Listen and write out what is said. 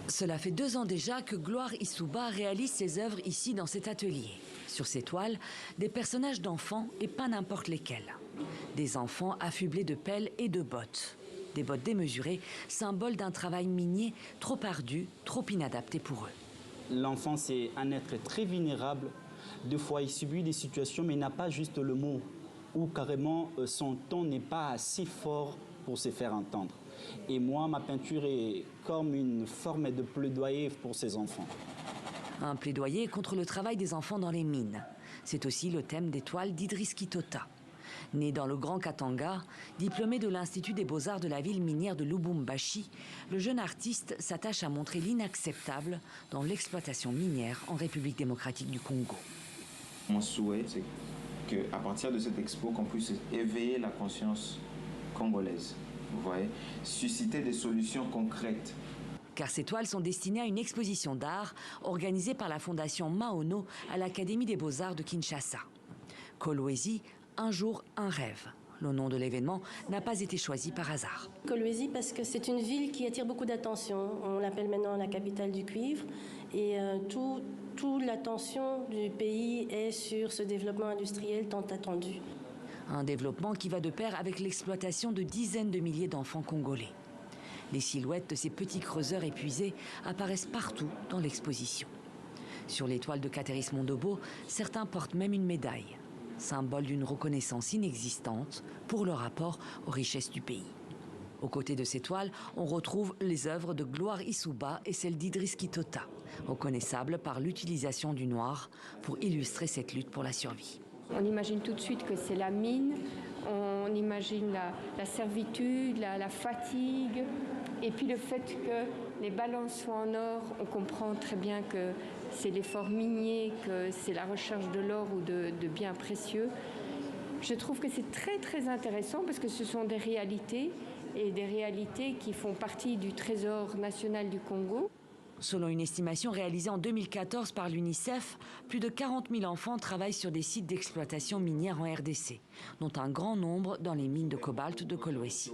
Cela fait 2 ans déjà que Gloire Issouba réalise ses œuvres ici dans cet atelier. Sur ses toiles, des personnages d'enfants et pas n'importe lesquels. Des enfants affublés de pelles et de bottes. Des bottes démesurées, symbole d'un travail minier trop ardu, trop inadapté pour eux. L'enfant, c'est un être très vulnérable. Des fois, il subit des situations, mais il n'a pas juste le mot. Ou carrément, son ton n'est pas assez fort pour se faire entendre. Et moi, ma peinture est comme une forme de plaidoyer pour ces enfants. Un plaidoyer contre le travail des enfants dans les mines. C'est aussi le thème des toiles d'Idriss Kitota. Né dans le Grand Katanga, diplômé de l'Institut des Beaux-Arts de la ville minière de Lubumbashi, le jeune artiste s'attache à montrer l'inacceptable dans l'exploitation minière en République démocratique du Congo. Mon souhait, c'est qu'à partir de cette expo, qu'on puisse éveiller la conscience congolaise, vous voyez, susciter des solutions concrètes. Car ces toiles sont destinées à une exposition d'art organisée par la fondation Maono à l'Académie des Beaux-Arts de Kinshasa. Kolwezi, un jour, un rêve. Le nom de l'événement n'a pas été choisi par hasard. Kolwezi parce que c'est une ville qui attire beaucoup d'attention. On l'appelle maintenant la capitale du cuivre. Et toute l'attention du pays est sur ce développement industriel tant attendu. Un développement qui va de pair avec l'exploitation de dizaines de milliers d'enfants congolais. Les silhouettes de ces petits creuseurs épuisés apparaissent partout dans l'exposition. Sur les toiles de Kateris Mondobo, certains portent même une médaille, symbole d'une reconnaissance inexistante pour leur rapport aux richesses du pays. Aux côtés de ces toiles, on retrouve les œuvres de Gloire Issouba et celles d'Idriss Kitota, reconnaissables par l'utilisation du noir pour illustrer cette lutte pour la survie. On imagine tout de suite que c'est la mine, on imagine la servitude, la fatigue, et puis le fait que les balances soient en or, on comprend très bien que c'est l'effort minier, que c'est la recherche de l'or ou de biens précieux. Je trouve que c'est très très intéressant parce que ce sont des réalités et des réalités qui font partie du trésor national du Congo. Selon une estimation réalisée en 2014 par l'UNICEF, plus de 40 000 enfants travaillent sur des sites d'exploitation minière en RDC, dont un grand nombre dans les mines de cobalt de Kolwezi.